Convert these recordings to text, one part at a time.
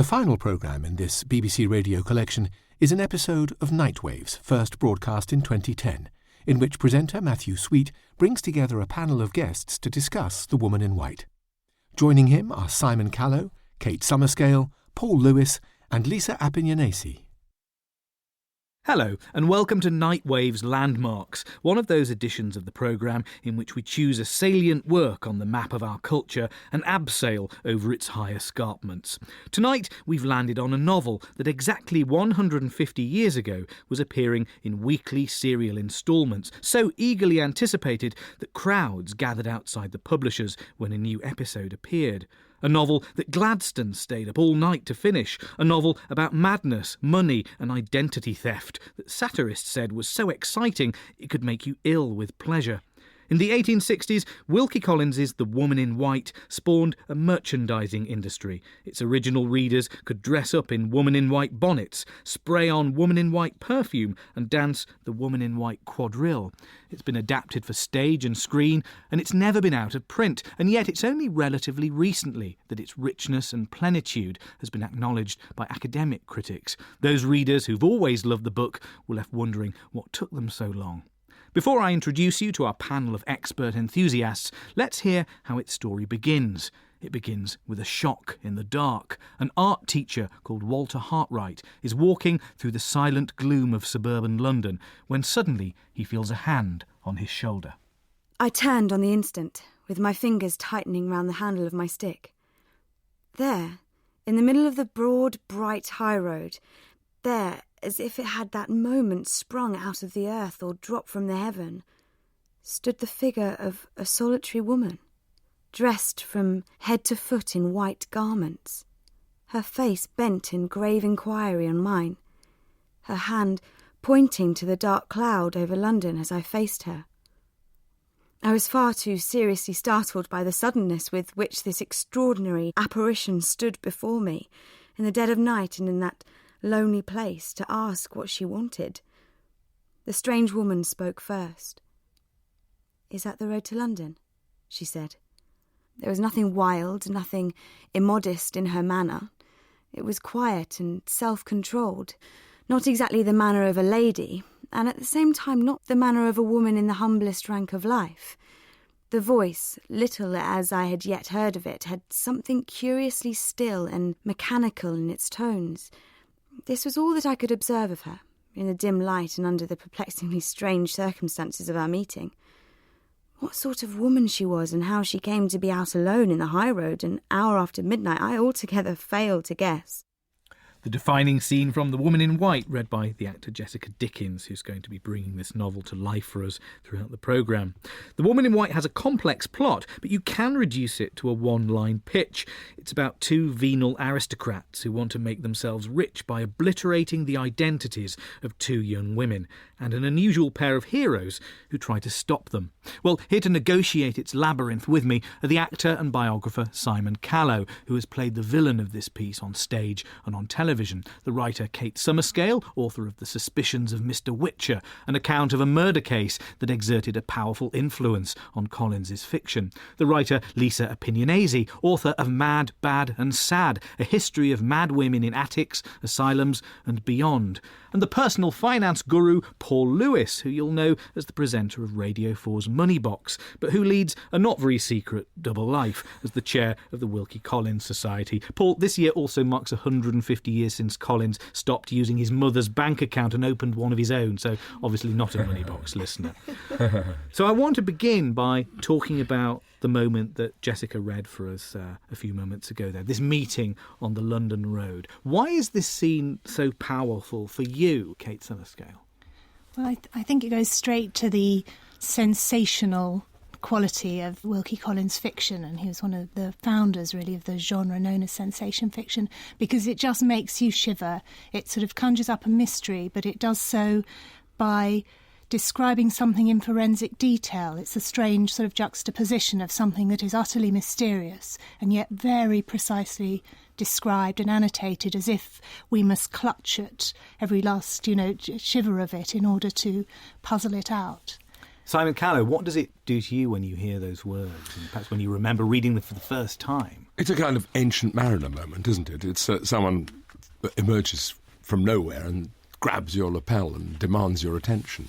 The final programme in this BBC Radio collection is an episode of Nightwaves, first broadcast in 2010, in which presenter Matthew Sweet brings together a panel of guests to discuss The Woman in White. Joining him are Simon Callow, Kate Summerscale, Paul Lewis and Lisa Appignanesi. Hello and welcome to Nightwaves Landmarks, one of those editions of the programme in which we choose a salient work on the map of our culture and abseil over its high escarpments. Tonight we've landed on a novel that exactly 150 years ago was appearing in weekly serial instalments, so eagerly anticipated that crowds gathered outside the publishers when a new episode appeared. A novel that Gladstone stayed up all night to finish. A novel about madness, money and identity theft that satirists said was so exciting it could make you ill with pleasure. In the 1860s, Wilkie Collins' The Woman in White spawned a merchandising industry. Its original readers could dress up in woman-in-white bonnets, spray on woman-in-white perfume and dance the woman-in-white quadrille. It's been adapted for stage and screen, and it's never been out of print, and yet it's only relatively recently that its richness and plenitude has been acknowledged by academic critics. Those readers who've always loved the book were left wondering what took them so long. Before I introduce you to our panel of expert enthusiasts, let's hear how its story begins. It begins with a shock in the dark. An art teacher called Walter Hartwright is walking through the silent gloom of suburban London when suddenly he feels a hand on his shoulder. I turned on the instant, with my fingers tightening round the handle of my stick. There, in the middle of the broad, bright high road, there, as if it had that moment sprung out of the earth or dropped from the heaven, stood the figure of a solitary woman, dressed from head to foot in white garments, her face bent in grave inquiry on mine, her hand pointing to the dark cloud over London as I faced her. I was far too seriously startled by the suddenness with which this extraordinary apparition stood before me, in the dead of night and in that lonely place, to ask what she wanted. The strange woman spoke first. "Is that the road to London?" she said. There was nothing wild, nothing immodest in her manner. It was quiet and self-controlled, not exactly the manner of a lady, and at the same time not the manner of a woman in the humblest rank of life. The voice, little as I had yet heard of it, had something curiously still and mechanical in its tones. This was all that I could observe of her, in the dim light and under the perplexingly strange circumstances of our meeting. What sort of woman she was and how she came to be out alone in the high road an hour after midnight, I altogether failed to guess. The defining scene from The Woman in White, read by the actor Jessica Dickens, who's going to be bringing this novel to life for us throughout the programme. The Woman in White has a complex plot, but you can reduce it to a one-line pitch. It's about two venal aristocrats who want to make themselves rich by obliterating the identities of two young women, and an unusual pair of heroes who try to stop them. Well, here to negotiate its labyrinth with me are the actor and biographer Simon Callow, who has played the villain of this piece on stage and on television, the writer Kate Summerscale, author of The Suspicions of Mr. Witcher, an account of a murder case that exerted a powerful influence on Collins's fiction, the writer Lisa Appignanesi, author of Mad, Bad and Sad, a history of mad women in attics, asylums and beyond, and the personal finance guru Paul Lewis, who you'll know as the presenter of Radio 4's Money Box, but who leads a not very secret double life as the chair of the Wilkie Collins Society. Paul, this year also marks 150 years since Collins stopped using his mother's bank account and opened one of his own, so obviously not a Money Box listener. So I want to begin by talking about the moment that Jessica read for us a few moments ago there, this meeting on the London road. Why is this scene so powerful for you, Kate Summerscale? Well, I think it goes straight to the sensational quality of Wilkie Collins' fiction, and he was one of the founders, really, of the genre known as sensation fiction, because it just makes you shiver. It sort of conjures up a mystery, but it does so by describing something in forensic detail. It's a strange sort of juxtaposition of something that is utterly mysterious and yet very precisely described and annotated, as if we must clutch at every last, shiver of it in order to puzzle it out. Simon Callow, what does it do to you when you hear those words, and perhaps when you remember reading them for the first time? It's a kind of Ancient Mariner moment, isn't it? It's someone emerges from nowhere and grabs your lapel and demands your attention.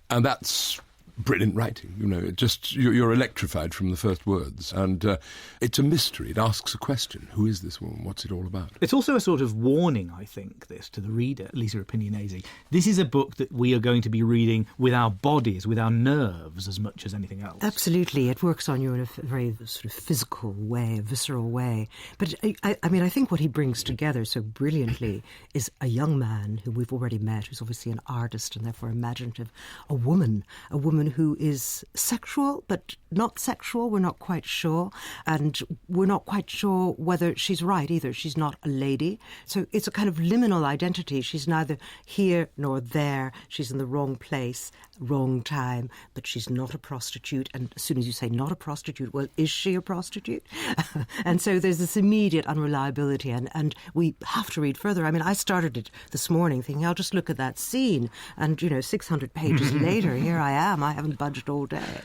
And that's brilliant writing, you're electrified from the first words. And it's a mystery. It asks a question. Who is this woman? What's it all about? It's also a sort of warning, I think, this, to the reader, Lisa Opinionese. This is a book that we are going to be reading with our bodies, with our nerves, as much as anything else. Absolutely. It works on you in a very sort of physical way, a visceral way. But, I think what he brings together so brilliantly is a young man who we've already met, who's obviously an artist and therefore imaginative, a woman who is sexual but not sexual, we're not quite sure, and we're not quite sure whether she's right either. She's not a lady, so it's a kind of liminal identity. She's neither here nor there. She's in the wrong place, wrong time, but she's not a prostitute. And as soon as you say not a prostitute, well, is she a prostitute? And so there's this immediate unreliability, and we have to read further. I mean, I started it this morning thinking, I'll just look at that scene, and 600 pages later, here I am. I haven't budged all day.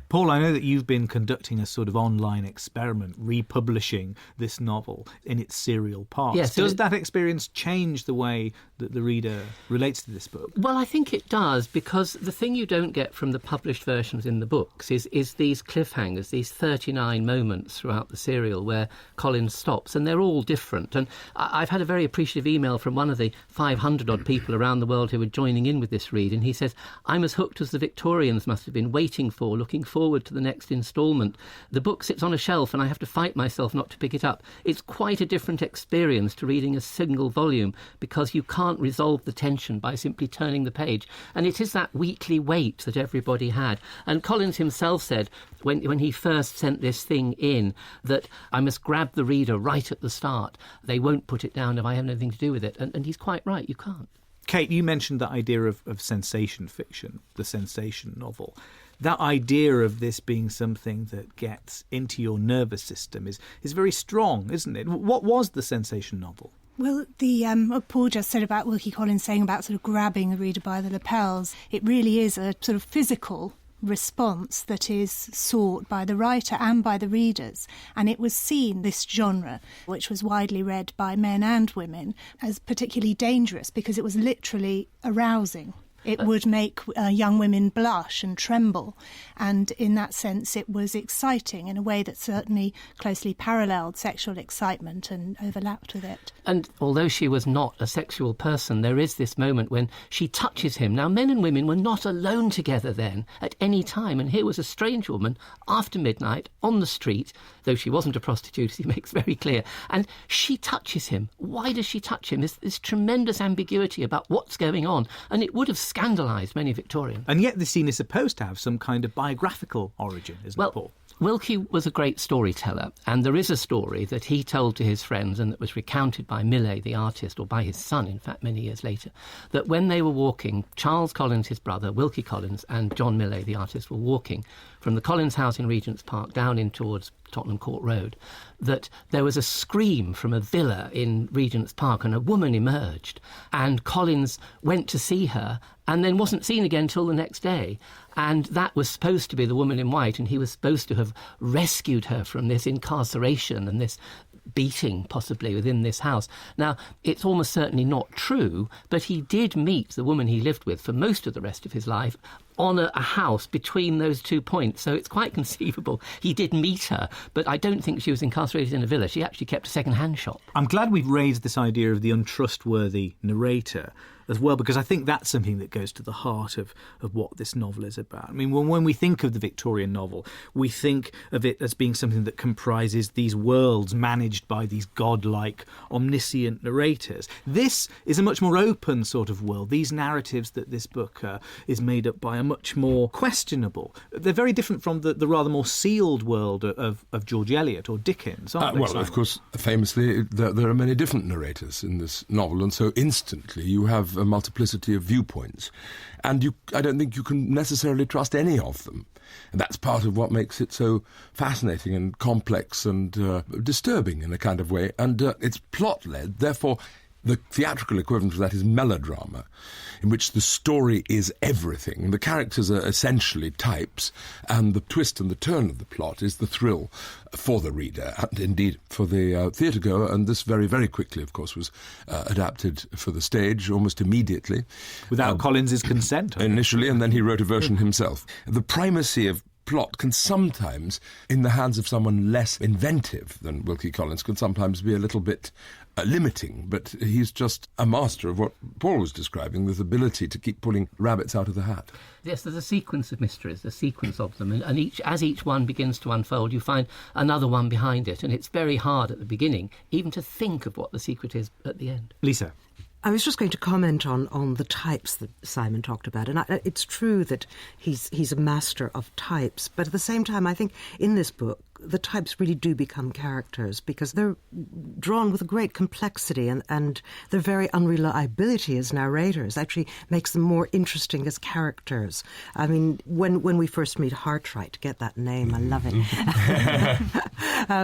Paul, I know that you've been conducting a sort of online experiment, republishing this novel in its serial parts. Yes, does that experience change the way that the reader relates to this book? Well, I think it does, because the thing you don't get from the published versions in the books is these cliffhangers, these 39 moments throughout the serial where Collins stops, and they're all different. And I've had a very appreciative email from one of the 500-odd people around the world who are joining in with this read, and he says, I'm as hooked as the Victorians must have been, waiting for, looking forward to the next instalment. The book sits on a shelf and I have to fight myself not to pick it up. It's quite a different experience to reading a single volume, because you can't resolve the tension by simply turning the page. And it is that weekly wait that everybody had. And Collins himself said, when he first sent this thing in, that I must grab the reader right at the start. They won't put it down if I have anything to do with it. And he's quite right, you can't. Kate, you mentioned the idea of sensation fiction, the sensation novel. That idea of this being something that gets into your nervous system is very strong, isn't it? What was the sensation novel? Well, what Paul just said about Wilkie Collins saying about sort of grabbing the reader by the lapels, it really is a sort of physical response that is sought by the writer and by the readers. And it was seen, this genre, which was widely read by men and women, as particularly dangerous because it was literally arousing. It would make young women blush and tremble, and in that sense it was exciting in a way that certainly closely paralleled sexual excitement and overlapped with it. And although she was not a sexual person, there is this moment when she touches him. Now, men and women were not alone together then at any time, and here was a strange woman after midnight on the street, though she wasn't a prostitute, as he makes very clear, and she touches him. Why does she touch him? There's this tremendous ambiguity about what's going on, and it would have scandalised many Victorians. And yet the scene is supposed to have some kind of biographical origin, isn't it, Paul? Wilkie was a great storyteller, and there is a story that he told to his friends and that was recounted by Millet, the artist, or by his son, in fact, many years later, that when they were walking, Charles Collins, his brother, Wilkie Collins, and John Millet, the artist, were walking from the Collins house in Regent's Park down in towards Tottenham Court Road, that there was a scream from a villa in Regent's Park and a woman emerged, and Collins went to see her and then wasn't seen again till the next day. And that was supposed to be the woman in white, and he was supposed to have rescued her from this incarceration and this beating, possibly, within this house. Now, it's almost certainly not true, but he did meet the woman he lived with for most of the rest of his life on a house between those 2 points. So it's quite conceivable he did meet her, but I don't think she was incarcerated in a villa. She actually kept a second-hand shop. I'm glad we've raised this idea of the untrustworthy narrator as well, because I think that's something that goes to the heart of what this novel is about. I mean, when we think of the Victorian novel, we think of it as being something that comprises these worlds managed by these godlike, omniscient narrators. This is a much more open sort of world. These narratives that this book is made up by are much more questionable. They're very different from the rather more sealed world of George Eliot or Dickens, aren't they? Well, of course, famously, there are many different narrators in this novel, and so instantly you have a multiplicity of viewpoints. And I don't think you can necessarily trust any of them. And that's part of what makes it so fascinating and complex and disturbing in a kind of way. And it's plot-led, therefore The theatrical equivalent of that is melodrama, in which the story is everything. The characters are essentially types, and the twist and the turn of the plot is the thrill for the reader, and indeed for the theatre-goer. And this very, very quickly, of course, was adapted for the stage almost immediately. Without Collins's consent? Initially, and then he wrote a version himself. The primacy of plot can sometimes, in the hands of someone less inventive than Wilkie Collins, can sometimes be a little bit limiting, but he's just a master of what Paul was describing, this ability to keep pulling rabbits out of the hat. Yes, there's a sequence of mysteries, a sequence of them, and as each one begins to unfold, you find another one behind it, and it's very hard at the beginning even to think of what the secret is at the end. Lisa? I was just going to comment on the types that Simon talked about, and it's true that he's a master of types, but at the same time, I think in this book, the types really do become characters because they're drawn with a great complexity, and their very unreliability as narrators actually makes them more interesting as characters. I mean, when we first meet Hartright, get that name, I love it.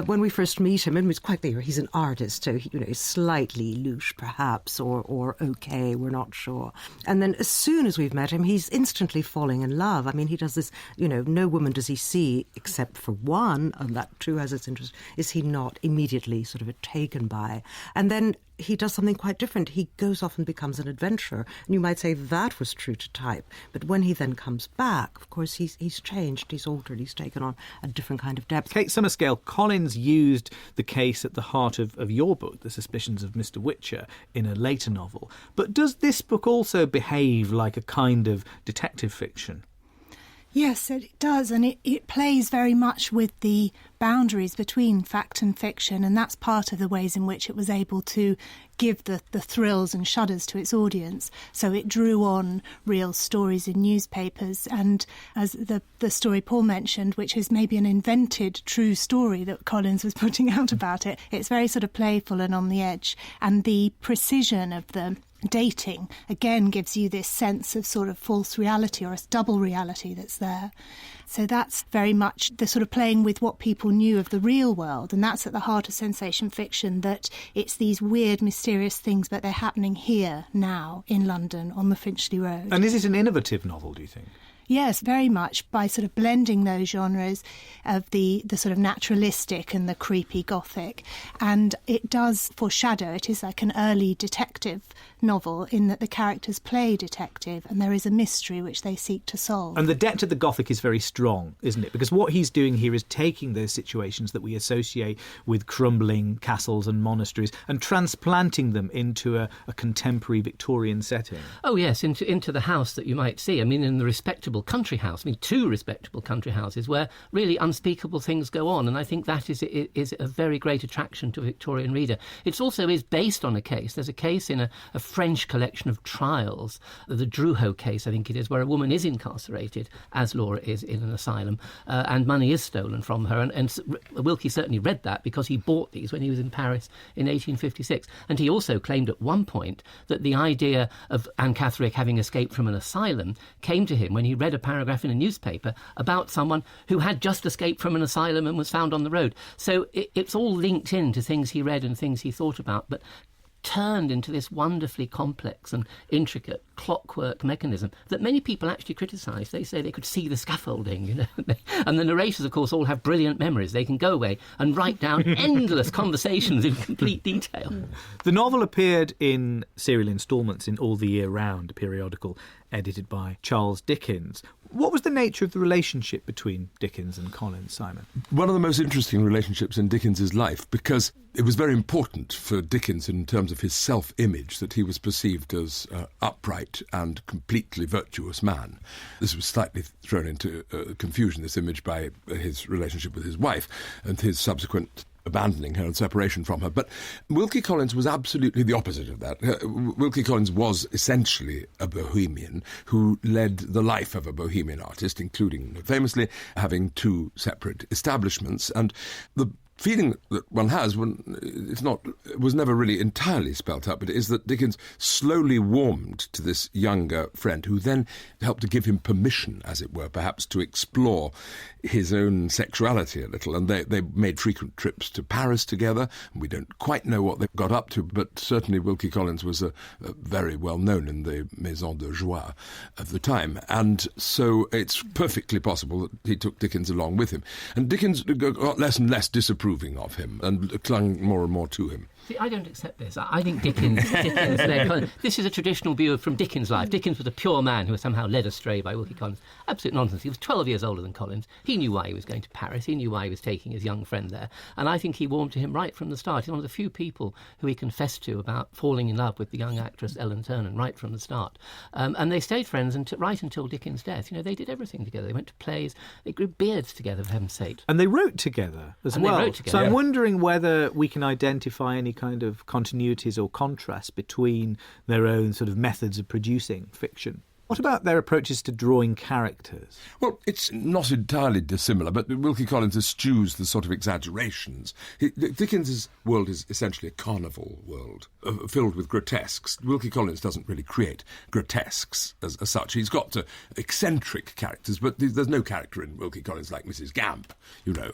When we first meet him, and it's quite clear he's an artist, so he's slightly louche perhaps, or okay, we're not sure. And then as soon as we've met him, he's instantly falling in love. I mean, he does this, no woman does he see except for one, and that too has its interest, is he not immediately sort of taken by. And then he does something quite different. He goes off and becomes an adventurer. And you might say that was true to type. But when he then comes back, of course, he's changed, he's altered, he's taken on a different kind of depth. Kate Summerscale, Collins used the case at the heart of your book, The Suspicions of Mr. Witcher, in a later novel. But does this book also behave like a kind of detective fiction? Yes, it does, and it plays very much with the boundaries between fact and fiction, and that's part of the ways in which it was able to give the thrills and shudders to its audience. So it drew on real stories in newspapers, and as the story Paul mentioned, which is maybe an invented true story that Collins was putting out about it, it's very sort of playful and on the edge, and the precision of the dating again gives you this sense of sort of false reality or a double reality that's there. So that's very much the sort of playing with what people knew of the real world, and that's at the heart of sensation fiction, that it's these weird, mysterious things, but they're happening here, now, in London, on the Finchley Road. And is it an innovative novel, do you think? Yes, very much, by sort of blending those genres of the sort of naturalistic and the creepy gothic. And it does foreshadow, it is like an early detective novel in that the characters play detective and there is a mystery which they seek to solve. And the depth of the gothic is very strong, isn't it? Because what he's doing here is taking those situations that we associate with crumbling castles and monasteries and transplanting them into a contemporary Victorian setting. Oh yes, into the house that you might see. I mean, in the respectable country house, two respectable country houses where really unspeakable things go on, and I think that is a very great attraction to a Victorian reader. It also is based on a case. There's a case in a French collection of trials, the Drouot case, I think it is, where a woman is incarcerated, as Laura is, in an asylum, and money is stolen from her, and Wilkie certainly read that because he bought these when he was in Paris in 1856, and he also claimed at one point that the idea of Anne Catherick having escaped from an asylum came to him when he read a paragraph in a newspaper about someone who had just escaped from an asylum and was found on the road. So it's all linked in to things he read and things he thought about, but turned into this wonderfully complex and intricate clockwork mechanism that many people actually criticise. They say they could see the scaffolding, And the narrators, of course, all have brilliant memories. They can go away and write down endless conversations in complete detail. The novel appeared in serial instalments in All the Year Round, a periodical edited by Charles Dickens. What was the nature of the relationship between Dickens and Collins, Simon? One of the most interesting relationships in Dickens's life, because it was very important for Dickens in terms of his self-image that he was perceived as upright and completely virtuous man. This was slightly thrown into confusion, this image, by his relationship with his wife and his subsequent abandoning her and separation from her. But Wilkie Collins was absolutely the opposite of that. Wilkie Collins was essentially a bohemian who led the life of a bohemian artist, including, famously, having two separate establishments. And the feeling that one has when was never really entirely spelt out, but it is that Dickens slowly warmed to this younger friend who then helped to give him permission, as it were, perhaps to explore his own sexuality a little, and they made frequent trips to Paris together. We don't quite know what they got up to, but certainly Wilkie Collins was a very well known in the maison de joie of the time, and so it's perfectly possible that he took Dickens along with him. And Dickens got less and less disapproving of him and clung more and more to him. See, I don't accept this. I think Dickens led Collins. This is a traditional view from Dickens' life. Dickens was a pure man who was somehow led astray by Wilkie Collins. Absolute nonsense. He was 12 years older than Collins. He knew why he was going to Paris. He knew why he was taking his young friend there. And I think he warmed to him right from the start. He's one of the few people who he confessed to about falling in love with the young actress Ellen Ternan right from the start. And they stayed friends right until Dickens' death. You know, they did everything together. They went to plays. They grew beards together, for heaven's sake. And they wrote together as well. So I'm wondering whether we can identify any kind of continuities or contrasts between their own sort of methods of producing fiction. What about their approaches to drawing characters? Well, it's not entirely dissimilar, but Wilkie Collins eschews the sort of exaggerations. Dickens's world is essentially a carnival world, filled with grotesques. Wilkie Collins doesn't really create grotesques as such. He's got eccentric characters, but there's no character in Wilkie Collins like Mrs. Gamp, you know,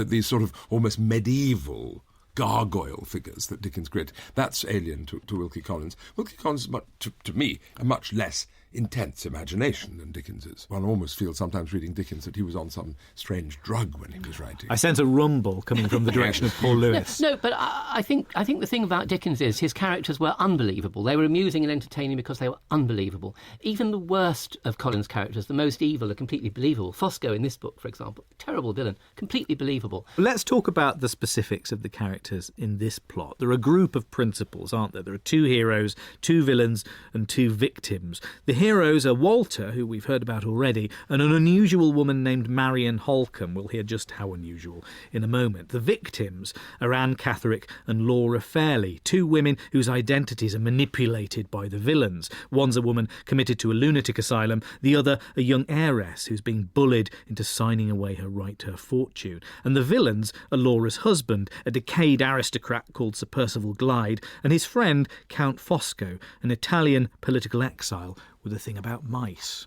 these sort of almost medieval gargoyle figures that Dickens created. That's alien to Wilkie Collins. Wilkie Collins, to me, a much less intense imagination than Dickens's. One almost feels sometimes reading Dickens that he was on some strange drug when he was writing. I sense a rumble coming from the direction of Paul Lewis. No, but I think the thing about Dickens is his characters were unbelievable. They were amusing and entertaining because they were unbelievable. Even the worst of Collins' characters, the most evil, are completely believable. Fosco in this book, for example, terrible villain, completely believable. Let's talk about the specifics of the characters in this plot. There are a group of principals, aren't there? There are 2 heroes, 2 villains and 2 victims. The heroes are Walter, who we've heard about already, and an unusual woman named Marion Holcomb. We'll hear just how unusual in a moment. The victims are Anne Catherick and Laura Fairley, 2 women whose identities are manipulated by the villains. One's a woman committed to a lunatic asylum, the other a young heiress who's being bullied into signing away her right to her fortune. And the villains are Laura's husband, a decayed aristocrat called Sir Percival Glyde, and his friend Count Fosco, an Italian political exile with a thing about mice.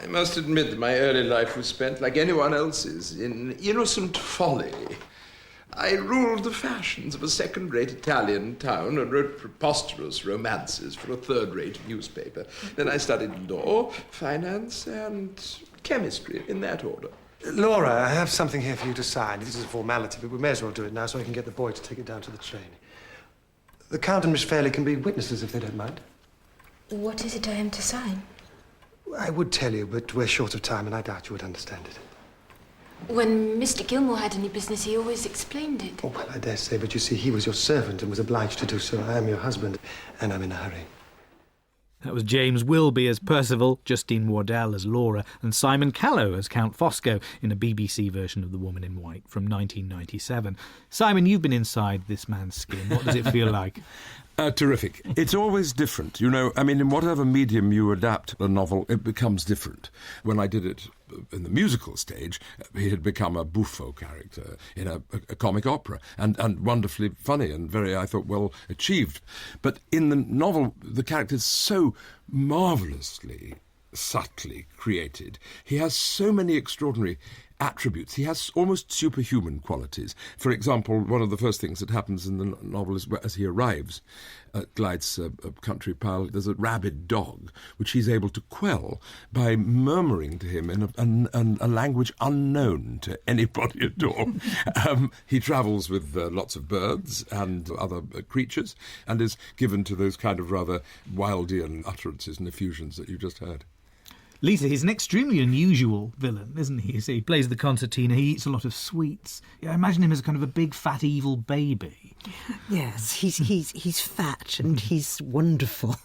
I must admit that my early life was spent, like anyone else's, in innocent folly. I ruled the fashions of a second-rate Italian town and wrote preposterous romances for a third-rate newspaper. Then I studied law, finance, and chemistry, in that order. Laura, I have something here for you to sign. This is a formality, but we may as well do it now so I can get the boy to take it down to the train. The Count and Miss Fairley can be witnesses if they don't mind. What is it I am to sign? I would tell you, but we're short of time and I doubt you would understand it. When Mr. Gilmore had any business, he always explained it. Oh, well, I dare say, but you see, he was your servant and was obliged to do so. I am your husband, and I'm in a hurry. That was James Wilby as Percival, Justine Wardell as Laura, and Simon Callow as Count Fosco in a BBC version of The Woman in White from 1997. Simon, you've been inside this man's skin. What does it feel like? Terrific. It's always different. You know, I mean, in whatever medium you adapt a novel, it becomes different. When I did it in the musical stage, he had become a buffo character in a comic opera, and wonderfully funny and very, I thought, well achieved. But in the novel, the character's so marvellously, subtly created. He has so many extraordinary attributes. He has almost superhuman qualities. For example, one of the first things that happens in the novel is as he arrives at Glyde's country pile, there's a rabid dog, which he's able to quell by murmuring to him in a language unknown to anybody at all. He travels with lots of birds and other creatures and is given to those kind of rather Wildian utterances and effusions that you just heard. Lisa, he's an extremely unusual villain, isn't he? So he plays the concertina, he eats a lot of sweets. I imagine him as a kind of a big, fat, evil baby. Yes, he's fat and he's wonderful.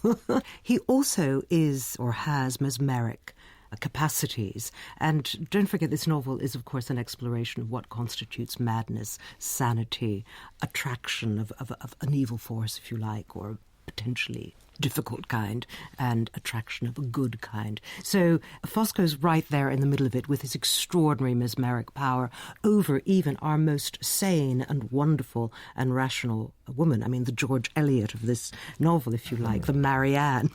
He also is, or has, mesmeric capacities. And don't forget, this novel is, of course, an exploration of what constitutes madness, sanity, attraction of an evil force, if you like, or potentially difficult kind, and attraction of a good kind. So Fosco's right there in the middle of it with his extraordinary mesmeric power over even our most sane and wonderful and rational woman. I mean, the George Eliot of this novel, if you like, the Marianne.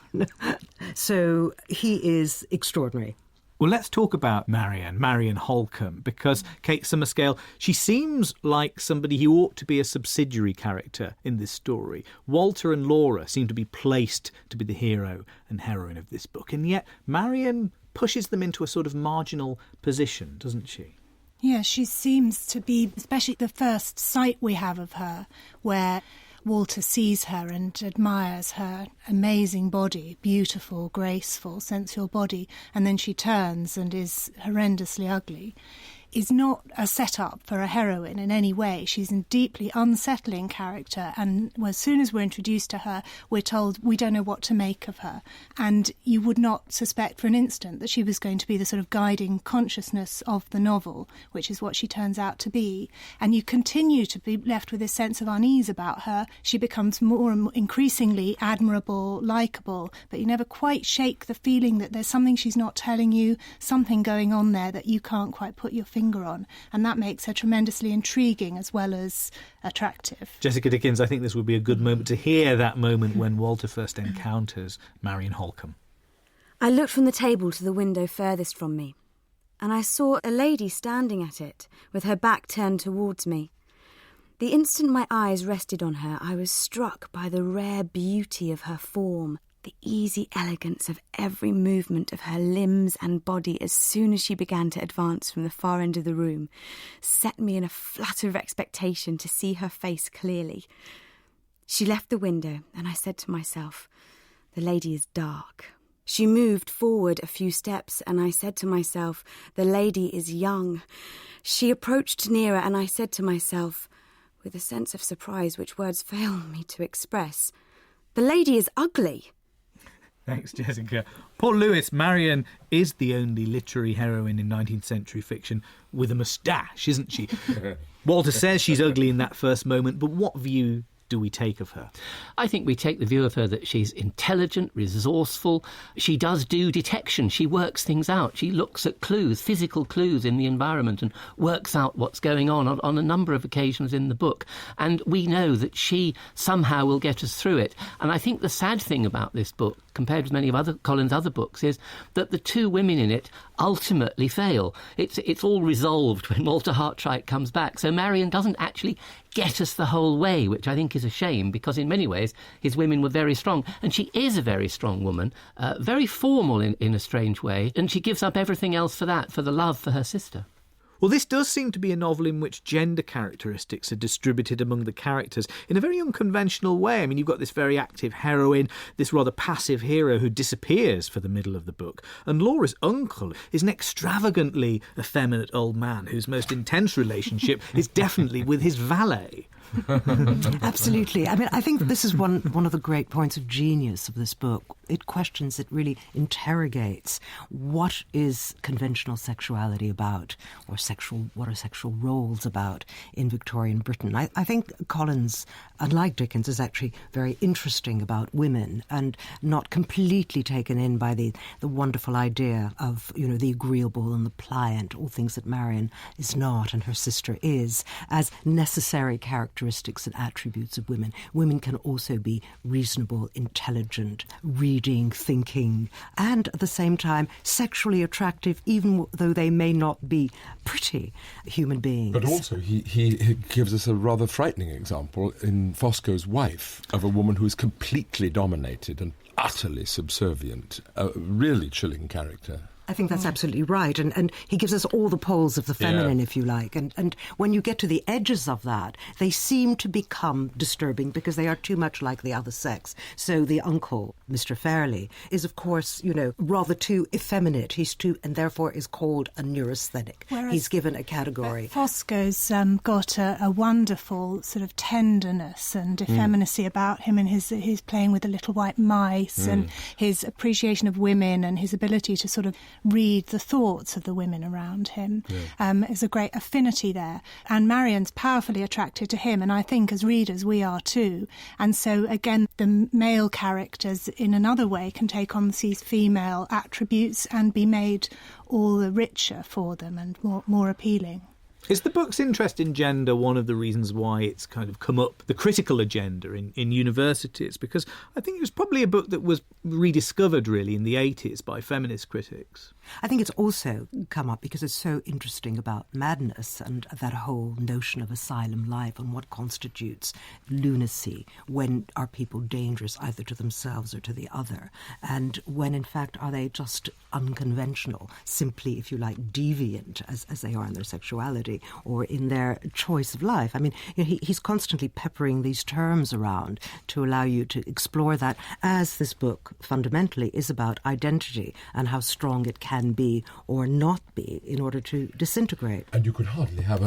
So he is extraordinary. Well, let's talk about Marion Holcomb, because Kate Summerscale, she seems like somebody who ought to be a subsidiary character in this story. Walter and Laura seem to be placed to be the hero and heroine of this book, and yet Marion pushes them into a sort of marginal position, doesn't she? Yeah, she seems to be, especially the first sight we have of her, where Walter sees her and admires her amazing body, beautiful, graceful, sensual body, and then she turns and is horrendously ugly, is not a set-up for a heroine in any way. She's a deeply unsettling character, and as soon as we're introduced to her, we're told we don't know what to make of her. And you would not suspect for an instant that she was going to be the sort of guiding consciousness of the novel, which is what she turns out to be. And you continue to be left with this sense of unease about her. She becomes more and more increasingly admirable, likeable, but you never quite shake the feeling that there's something she's not telling you, something going on there that you can't quite put your finger on, and that makes her tremendously intriguing as well as attractive. Jessica Dickens, I think this would be a good moment to hear that moment when Walter first encounters Marion Holcomb. I looked from the table to the window furthest from me, and I saw a lady standing at it with her back turned towards me. The instant my eyes rested on her, I was struck by the rare beauty of her form, the easy elegance of every movement of her limbs and body as soon as she began to advance from the far end of the room, set me in a flutter of expectation to see her face clearly. She left the window, and I said to myself, the lady is dark. She moved forward a few steps, and I said to myself, the lady is young. She approached nearer, and I said to myself, with a sense of surprise which words fail me to express, the lady is ugly. Thanks, Jessica. Paul Lewis, Marion is the only literary heroine in 19th century fiction with a moustache, isn't she? Walter says she's ugly in that first moment, but what view do we take of her? I think we take the view of her that she's intelligent, resourceful. She does do detection. She works things out. She looks at clues, physical clues in the environment, and works out what's going on a number of occasions in the book. And we know that she somehow will get us through it. And I think the sad thing about this book, compared with many of Collins' other books, is that the two women in it ultimately fail. It's all resolved when Walter Hartwright comes back. So Marion doesn't actually get us the whole way, which I think is a shame, because in many ways his women were very strong. And she is a very strong woman, very formal in a strange way, and she gives up everything else for that, for the love for her sister. Well, this does seem to be a novel in which gender characteristics are distributed among the characters in a very unconventional way. I mean, you've got this very active heroine, this rather passive hero who disappears for the middle of the book, and Laura's uncle is an extravagantly effeminate old man whose most intense relationship is definitely with his valet. Absolutely. I mean, I think this is one of the great points of genius of this book. It questions, it really interrogates what is conventional sexuality about, or what are sexual roles about in Victorian Britain. I think Collins, unlike Dickens, is actually very interesting about women and not completely taken in by the wonderful idea of, the agreeable and the pliant, all things that Marion is not and her sister is, as necessary characteristics and attributes of women. Women can also be reasonable, intelligent, reading, thinking, and at the same time sexually attractive, even though they may not be pretty human beings. But also he gives us a rather frightening example in Fosco's Wife of a woman who is completely dominated and utterly subservient, a really chilling character. I think that's absolutely right. And he gives us all the poles of the feminine, if you like. And when you get to the edges of that, they seem to become disturbing because they are too much like the other sex. So the uncle, Mr. Fairley, is, of course, rather too effeminate. He's too, and therefore is called a neurasthenic. Whereas he's given a category. Fosco's got a wonderful sort of tenderness and effeminacy about him, and his playing with the little white mice and his appreciation of women and his ability to sort of read the thoughts of the women around him. There's a great affinity there. And Marion's powerfully attracted to him, and I think as readers we are too. And so, again, the male characters in another way can take on these female attributes and be made all the richer for them and more appealing. Is the book's interest in gender one of the reasons why it's kind of come up the critical agenda in universities? Because I think it was probably a book that was rediscovered, really, in the 80s by feminist critics. I think it's also come up because it's so interesting about madness and that whole notion of asylum life and what constitutes lunacy. When are people dangerous either to themselves or to the other? And when, in fact, are they just unconventional, simply, if you like, deviant, as they are in their sexuality or in their choice of life? I mean, he's constantly peppering these terms around to allow you to explore that, as this book fundamentally is about identity and how strong it can be or not be in order to disintegrate. And you could hardly have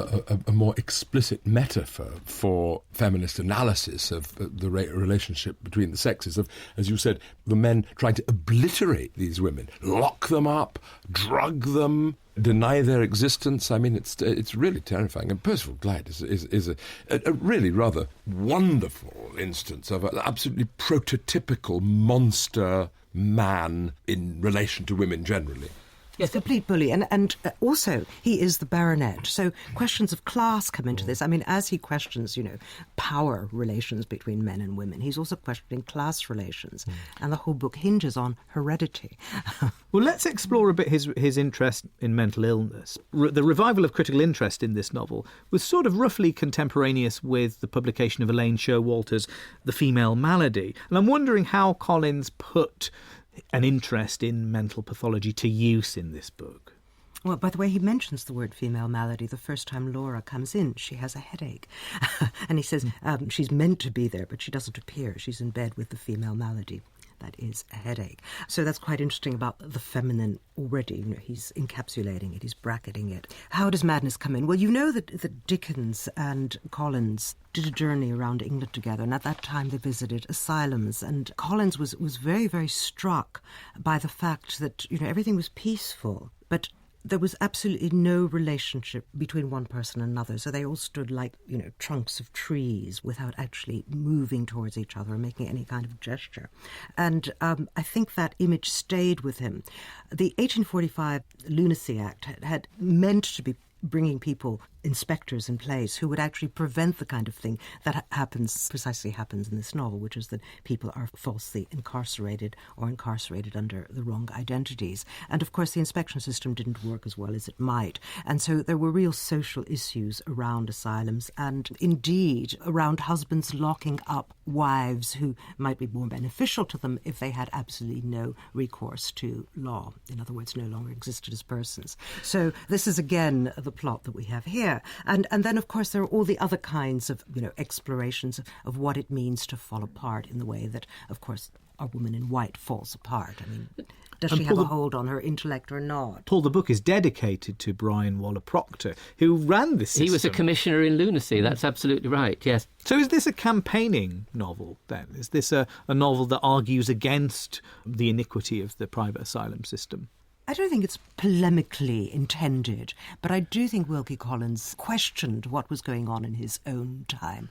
a more explicit metaphor for feminist analysis of the relationship between the sexes, of, as you said, the men trying to obliterate these women, lock them up, drug them, deny their existence. I mean, it's really terrifying. And Percival Glyde is a really rather wonderful instance of an absolutely prototypical monster man in relation to women generally. Yes, a complete bully. And also, he is the baronet. So questions of class come into this. I mean, as he questions, power relations between men and women, he's also questioning class relations. And the whole book hinges on heredity. Well, let's explore a bit his interest in mental illness. The revival of critical interest in this novel was sort of roughly contemporaneous with the publication of Elaine Showalter's The Female Malady. And I'm wondering how Collins put an interest in mental pathology to use in this book. Well, by the way, he mentions the word female malady the first time Laura comes in. She has a headache. And he says she's meant to be there, but she doesn't appear. She's in bed with the female malady. That is a headache. So that's quite interesting about the feminine already. He's encapsulating it, he's bracketing it. How does madness come in? Well, that Dickens and Collins did a journey around England together, and at that time they visited asylums, and Collins was very, very struck by the fact that, everything was peaceful, but there was absolutely no relationship between one person and another. So they all stood like, trunks of trees without actually moving towards each other or making any kind of gesture. And I think that image stayed with him. The 1845 Lunacy Act had meant to be bringing people, inspectors in place, who would actually prevent the kind of thing that precisely happens in this novel, which is that people are falsely incarcerated or incarcerated under the wrong identities. And of course the inspection system didn't work as well as it might. And so there were real social issues around asylums, and indeed around husbands locking up wives who might be more beneficial to them if they had absolutely no recourse to law. In other words, no longer existed as persons. So this is again the plot that we have here. And then, of course, there are all the other kinds of, explorations of what it means to fall apart in the way that, of course, a woman in white falls apart. I mean, does she have a hold on her intellect or not? Paul, the book is dedicated to Brian Waller-Proctor, who ran this system. He was a commissioner in lunacy, that's absolutely right, yes. So is this a campaigning novel, then? Is this a novel that argues against the iniquity of the private asylum system? I don't think it's polemically intended, but I do think Wilkie Collins questioned what was going on in his own time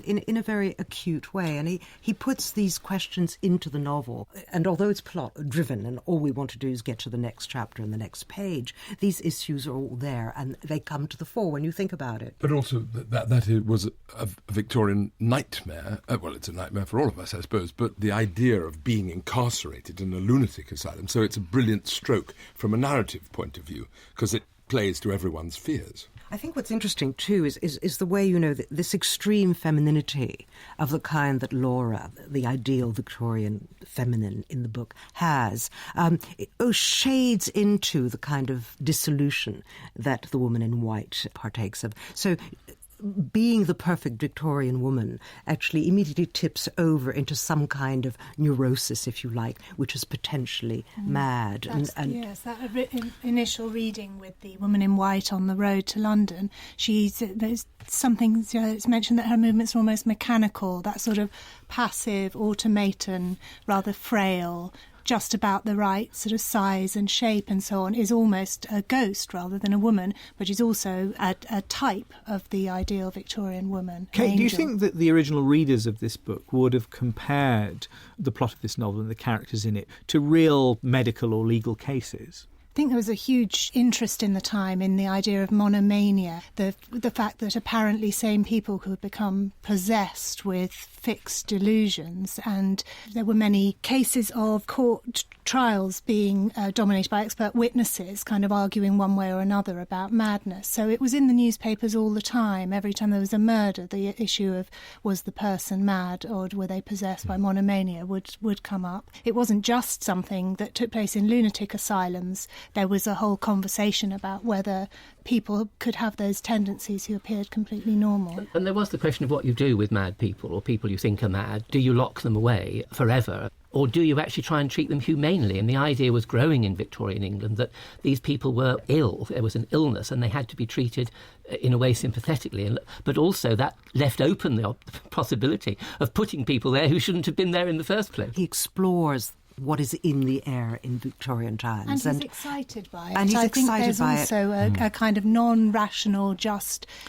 in a very acute way. And he puts these questions into the novel. And although it's plot-driven and all we want to do is get to the next chapter and the next page, these issues are all there and they come to the fore when you think about it. But also that it was a Victorian nightmare. Well, it's a nightmare for all of us, I suppose, but the idea of being incarcerated in a lunatic asylum. So it's a brilliant stroke from a narrative point of view, because it plays to everyone's fears. I think what's interesting, too, is the way, this extreme femininity of the kind that Laura, the ideal Victorian feminine in the book, has, shades into the kind of dissolution that the woman in white partakes of. So being the perfect Victorian woman actually immediately tips over into some kind of neurosis, if you like, which is potentially mad. Yes, that initial reading with the woman in white on the road to London, there's something, it's mentioned that her movements are almost mechanical, that sort of passive, automaton, rather frail, just about the right sort of size and shape and so on, is almost a ghost rather than a woman, but is also a type of the ideal Victorian woman. Kate, do you think that the original readers of this book would have compared the plot of this novel and the characters in it to real medical or legal cases? I think there was a huge interest in the time in the idea of monomania, the fact that apparently sane people could become possessed with fixed delusions, and there were many cases of court trials being dominated by expert witnesses kind of arguing one way or another about madness. So it was in the newspapers all the time. Every time there was a murder, the issue of was the person mad or were they possessed by monomania would come up. It wasn't just something that took place in lunatic asylums. There was a whole conversation about whether people could have those tendencies who appeared completely normal. And there was the question of what you do with mad people or people you think are mad. Do you lock them away forever? Or do you actually try and treat them humanely? And the idea was growing in Victorian England that these people were ill, there was an illness, and they had to be treated in a way sympathetically. But also that left open the possibility of putting people there who shouldn't have been there in the first place. He explores what is in the air in Victorian times. And he's excited by it. And he's excited by it. I think there's also a kind of non-rational,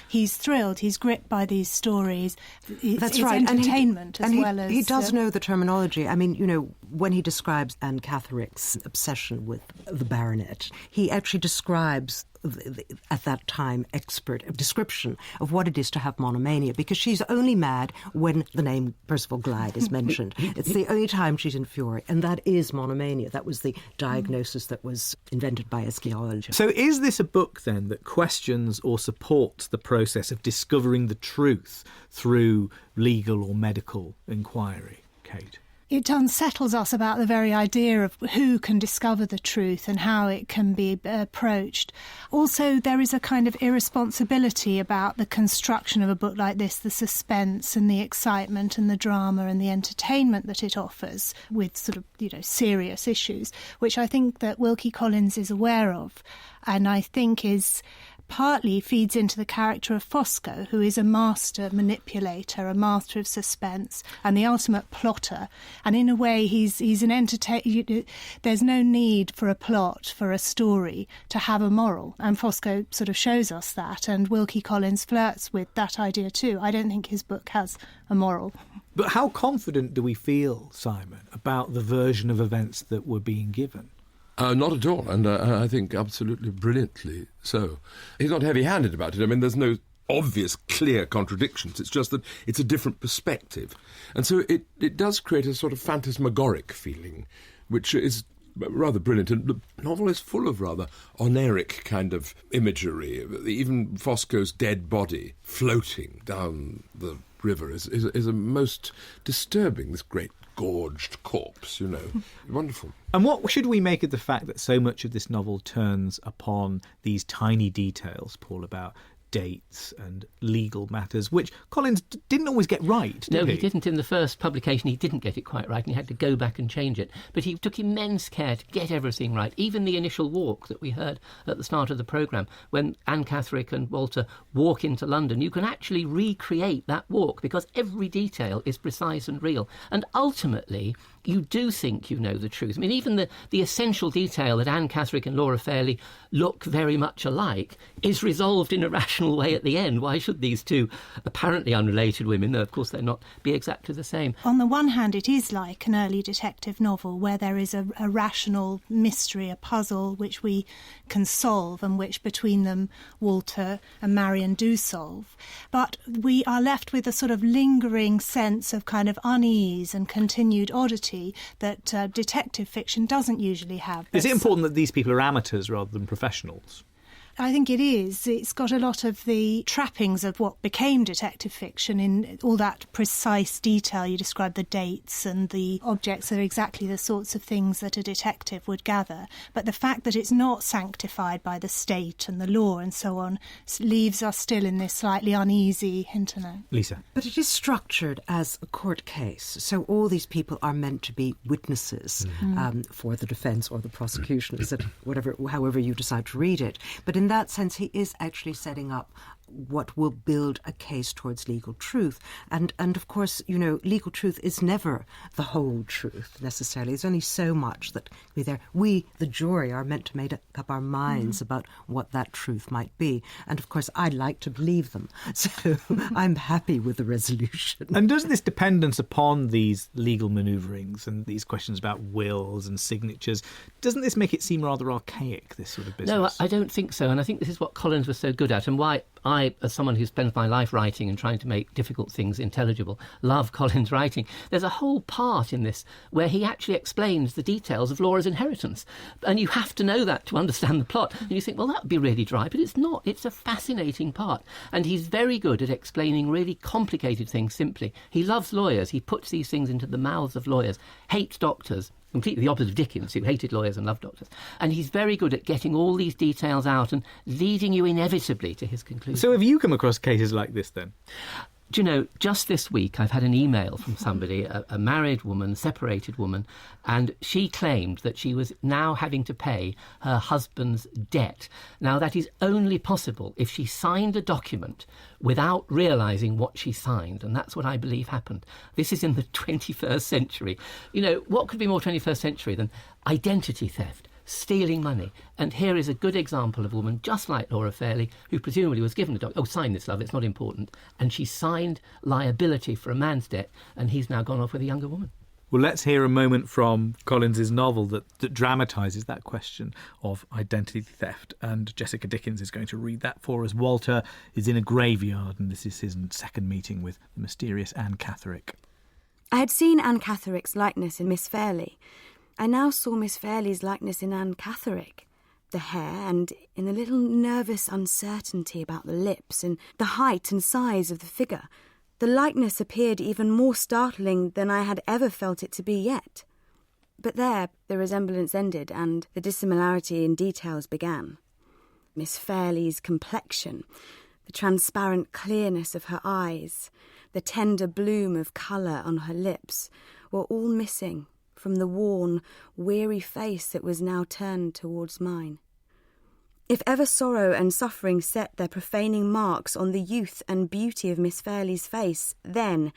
he's thrilled, he's gripped by these stories. That's it's right. entertainment as well as... He does know the terminology. I mean, when he describes Anne Catherick's obsession with the baronet, he actually describes at that time expert description of what it is to have monomania, because she's only mad when the name Percival Glyde is mentioned. It's the only time she's in fury, and that is monomania. That was the diagnosis that was invented by Esquiol. So is this a book then that questions or supports the process of discovering the truth through legal or medical inquiry, Kate? It unsettles us about the very idea of who can discover the truth and how it can be approached. Also, there is a kind of irresponsibility about the construction of a book like this, the suspense and the excitement and the drama and the entertainment that it offers with sort of, serious issues, which I think that Wilkie Collins is aware of, and I think is... partly feeds into the character of Fosco, who is a master manipulator, a master of suspense, and the ultimate plotter. And in a way, he's an entertainer. There's no need for a plot, for a story, to have a moral. And Fosco sort of shows us that, and Wilkie Collins flirts with that idea too. I don't think his book has a moral. But how confident do we feel, Simon, about the version of events that were being given? Not at all, and I think absolutely brilliantly so. He's not heavy-handed about it. I mean, there's no obvious, clear contradictions. It's just that it's a different perspective. And so it does create a sort of phantasmagoric feeling, which is rather brilliant. And the novel is full of rather oniric kind of imagery. Even Fosco's dead body floating down the river is a most disturbing, this great gorged corpse, Wonderful. And what should we make of the fact that so much of this novel turns upon these tiny details, Paul, about dates and legal matters, which Collins didn't always get right, did he? No, he didn't. In the first publication, he didn't get it quite right, and he had to go back and change it. But he took immense care to get everything right. Even the initial walk that we heard at the start of the programme, when Anne Catherick and Walter walk into London, you can actually recreate that walk because every detail is precise and real. And ultimately, you do think you know the truth. I mean, even the essential detail that Anne Catherick and Laura Fairley look very much alike is resolved in a rational way at the end. Why should these two apparently unrelated women, though of course they're not, be exactly the same? On the one hand, it is like an early detective novel where there is a rational mystery, a puzzle which we can solve and which between them Walter and Marion do solve. But we are left with a sort of lingering sense of kind of unease and continued oddity that detective fiction doesn't usually have. Is it important that these people are amateurs rather than professionals? I think it is. It's got a lot of the trappings of what became detective fiction in all that precise detail. You describe the dates and the objects are exactly the sorts of things that a detective would gather. But the fact that it's not sanctified by the state and the law and so on leaves us still in this slightly uneasy hinterland. Lisa? But it is structured as a court case. So all these people are meant to be witnesses for the defence or the prosecution, however you decide to read it. But in that sense, he is actually setting up what will build a case towards legal truth. And of course, legal truth is never the whole truth necessarily. There's only so much that can be there. We, the jury, are meant to make up our minds about what that truth might be. And of course, I'd like to believe them. So I'm happy with the resolution. And does this dependence upon these legal manoeuvrings and these questions about wills and signatures, doesn't this make it seem rather archaic, this sort of business? No, I don't think so. And I think this is what Collins was so good at, and why I, as someone who spends my life writing and trying to make difficult things intelligible, love Collins' writing. There's a whole part in this where he actually explains the details of Laura's inheritance. And you have to know that to understand the plot. And you think, well, that would be really dry, but it's not. It's a fascinating part. And he's very good at explaining really complicated things simply. He loves lawyers. He puts these things into the mouths of lawyers, hates doctors. Completely the opposite of Dickens, who hated lawyers and loved doctors. And he's very good at getting all these details out and leading you inevitably to his conclusion. So have you come across cases like this then? Do you know, just this week I've had an email from somebody, a married woman, separated woman, and she claimed that she was now having to pay her husband's debt. Now, that is only possible if she signed a document without realising what she signed, and that's what I believe happened. This is in the 21st century. You know, what could be more 21st century than identity theft? Stealing money. And here is a good example of a woman just like Laura Fairley, who presumably was given a document. Oh, sign this, love, it's not important. And she signed liability for a man's debt, and he's now gone off with a younger woman. Well, let's hear a moment from Collins's novel that dramatises that question of identity theft. And Jessica Dickens is going to read that for us. Walter is in a graveyard, and this is his second meeting with the mysterious Anne Catherick. I had seen Anne Catherick's likeness in Miss Fairley. I now saw Miss Fairley's likeness in Anne Catherick. The hair and in the little nervous uncertainty about the lips and the height and size of the figure. The likeness appeared even more startling than I had ever felt it to be yet. But there the resemblance ended and the dissimilarity in details began. Miss Fairley's complexion, the transparent clearness of her eyes, the tender bloom of colour on her lips were all missing from the worn, weary face that was now turned towards mine. If ever sorrow and suffering set their profaning marks on the youth and beauty of Miss Fairley's face, then,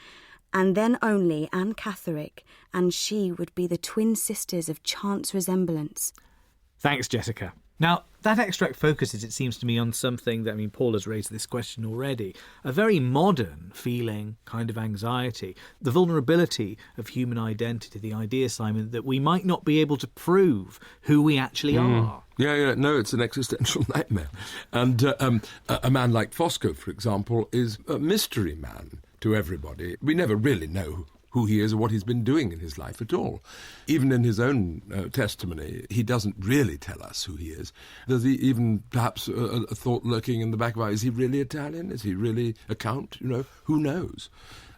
and then only, Anne Catherick and she would be the twin sisters of chance resemblance. Thanks, Jessica. Now, that extract focuses, it seems to me, on something that, Paul has raised this question already, a very modern feeling, kind of anxiety, the vulnerability of human identity, the idea, Simon, that we might not be able to prove who we actually are. Yeah, no, it's an existential nightmare. And a man like Fosco, for example, is a mystery man to everybody. We never really know who he is or what he's been doing in his life at all. Even in his own testimony, he doesn't really tell us who he is. There's even perhaps a thought lurking in the back of our, is he really Italian? Is he really a count? Who knows?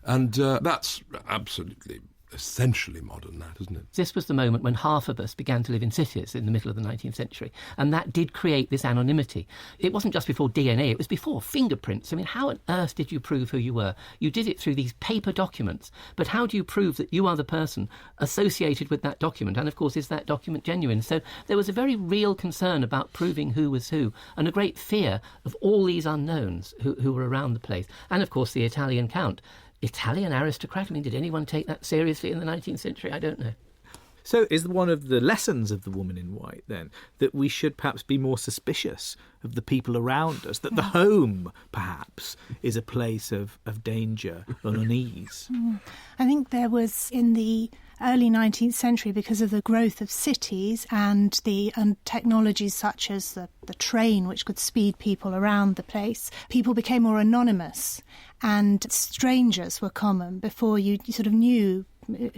And that's absolutely essentially modern, that, isn't it? This was the moment when half of us began to live in cities in the middle of the 19th century, and that did create this anonymity. It wasn't just before DNA, it was before fingerprints. How on earth did you prove who you were? You did it through these paper documents, but how do you prove that you are the person associated with that document? And of course, is that document genuine? So there was a very real concern about proving who was who, and a great fear of all these unknowns who were around the place. And of course, the Italian count. Italian aristocrat? Did anyone take that seriously in the 19th century? I don't know. So is one of the lessons of The Woman in White, then, that we should perhaps be more suspicious of the people around us, that the home, perhaps, is a place of danger and unease? I think there was, in the early 19th century, because of the growth of cities and technologies such as the train, which could speed people around the place, people became more anonymous and strangers were common before you sort of knew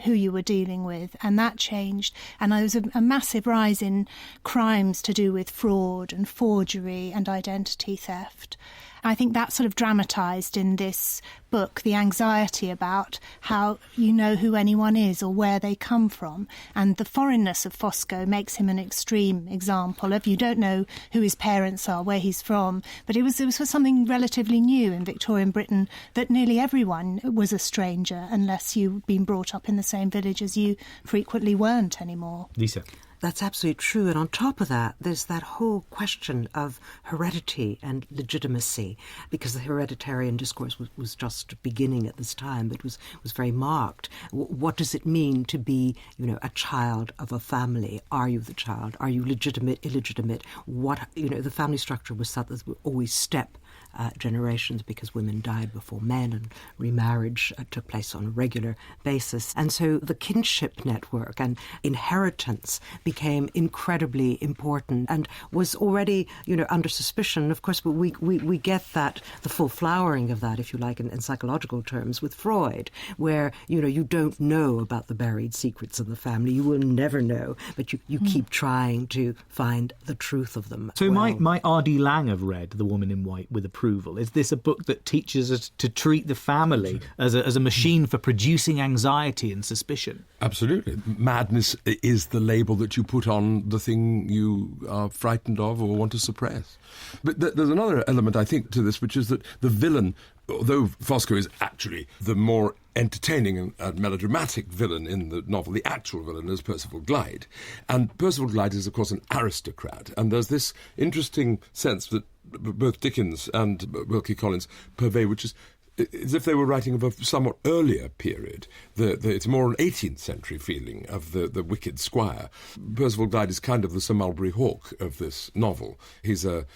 who you were dealing with, and that changed. And there was a massive rise in crimes to do with fraud and forgery and identity theft. I think that's sort of dramatised in this book, the anxiety about how you know who anyone is or where they come from. And the foreignness of Fosco makes him an extreme example of you don't know who his parents are, where he's from. But it was something relatively new in Victorian Britain, that nearly everyone was a stranger unless you'd been brought up in the same village as you frequently weren't anymore. Lisa? That's absolutely true. And on top of that, there's that whole question of heredity and legitimacy, because the hereditarian discourse was just beginning at this time, but was very marked. What does it mean to be, a child of a family? Are you the child? Are you legitimate, illegitimate? The family structure was such that always step generations, because women died before men and remarriage took place on a regular basis. And so the kinship network and inheritance became incredibly important and was already, under suspicion, of course, but we get that, the full flowering of that, if you like, in psychological terms with Freud, where, you don't know about the buried secrets of the family. You will never know, but you keep trying to find the truth of them. So my R.D. Lang have read The Woman in White with approval. Is this a book that teaches us to treat the family as a machine for producing anxiety and suspicion? Absolutely. Madness is the label that you put on the thing you are frightened of or want to suppress. But there's another element, I think, to this, which is that the villain, although Fosco is actually the more entertaining and melodramatic villain in the novel, the actual villain is Percival Glyde. And Percival Glyde is, of course, an aristocrat. And there's this interesting sense that both Dickens and Wilkie Collins purvey, which is as if they were writing of a somewhat earlier period. It's more an 18th century feeling of the wicked squire. Percival Glyde is kind of the Sir Mulberry Hawk of this novel. He's a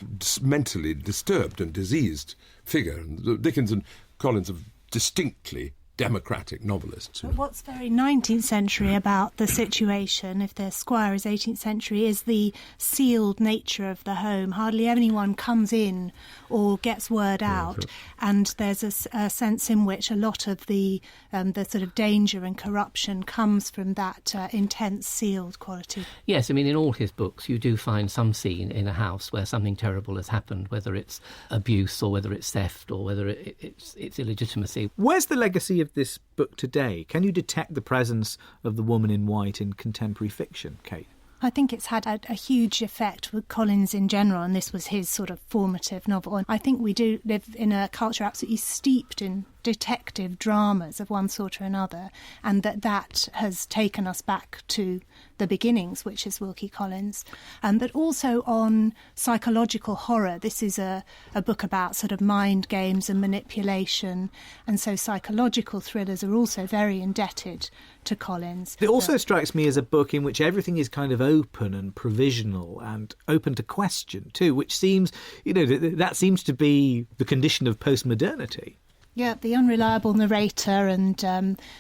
mentally disturbed and diseased figure. And Dickens and Collins are distinctly democratic novelists. But what's very 19th century about the situation, if the squire is 18th century, is the sealed nature of the home. Hardly anyone comes in or gets word out, and there's a sense in which a lot of the sort of danger and corruption comes from that intense sealed quality. Yes, I mean, in all his books you do find some scene in a house where something terrible has happened, whether it's abuse or whether it's theft or whether it's illegitimacy. Where's the legacy of this book today? Can you detect the presence of The Woman in White in contemporary fiction, Kate? I think it's had a huge effect with Collins in general, and this was his sort of formative novel. And I think we do live in a culture absolutely steeped in detective dramas of one sort or another, and that has taken us back to the beginnings, which is Wilkie Collins. But also on psychological horror. This is a book about sort of mind games and manipulation, and so psychological thrillers are also very indebted to Collins. It also strikes me as a book in which everything is kind of open and provisional and open to question too, which seems, that seems to be the condition of postmodernity. Yeah, the unreliable narrator and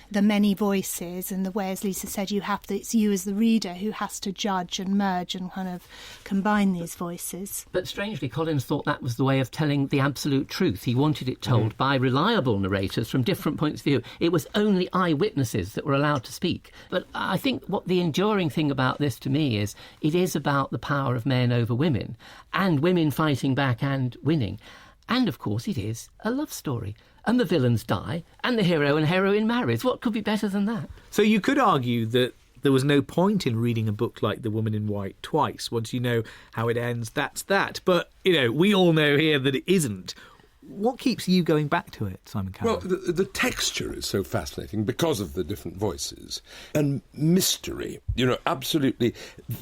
the many voices, and the way, as Lisa said, it's you as the reader who has to judge and merge and kind of combine these voices. But strangely, Collins thought that was the way of telling the absolute truth. He wanted it told by reliable narrators from different points of view. It was only eyewitnesses that were allowed to speak. But I think what the enduring thing about this to me is it is about the power of men over women and women fighting back and winning. And, of course, it is a love story. And the villains die, and the hero and heroine marries. What could be better than that? So you could argue that there was no point in reading a book like The Woman in White twice. Once you know how it ends, that's that. But, we all know here that it isn't. What keeps you going back to it, Simon Cowell? Well, the texture is so fascinating because of the different voices. And mystery, absolutely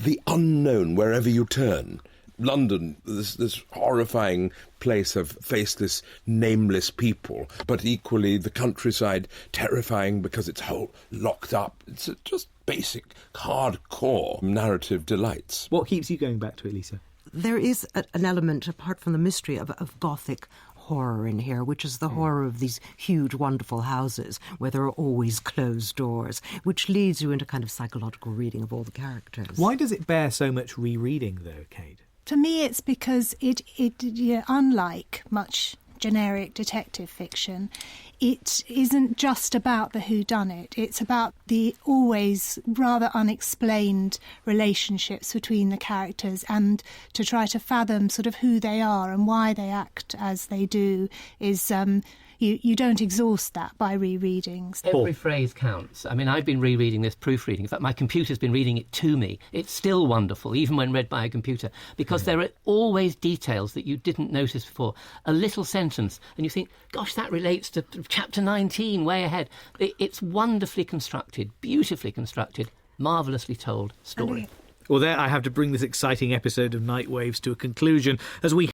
the unknown wherever you turn. London, this horrifying place of faceless, nameless people, but equally the countryside terrifying because it's whole locked up. It's just basic, hardcore narrative delights. What keeps you going back to it, Lisa? There is an element, apart from the mystery, of Gothic horror in here, which is the horror of these huge, wonderful houses where there are always closed doors, which leads you into kind of psychological reading of all the characters. Why does it bear so much rereading, though, Kate? To me, it's because it unlike much generic detective fiction, it isn't just about the whodunit. It's about the always rather unexplained relationships between the characters, and to try to fathom sort of who they are and why they act as they do is... You don't exhaust that by rereadings. Every phrase counts. I mean, I've been rereading this proofreading. In fact, my computer's been reading it to me. It's still wonderful, even when read by a computer, because there are always details that you didn't notice before. A little sentence, and you think, gosh, that relates to chapter 19, way ahead. It's wonderfully constructed, beautifully constructed, marvellously told story. Well, there I have to bring this exciting episode of Night Waves to a conclusion as we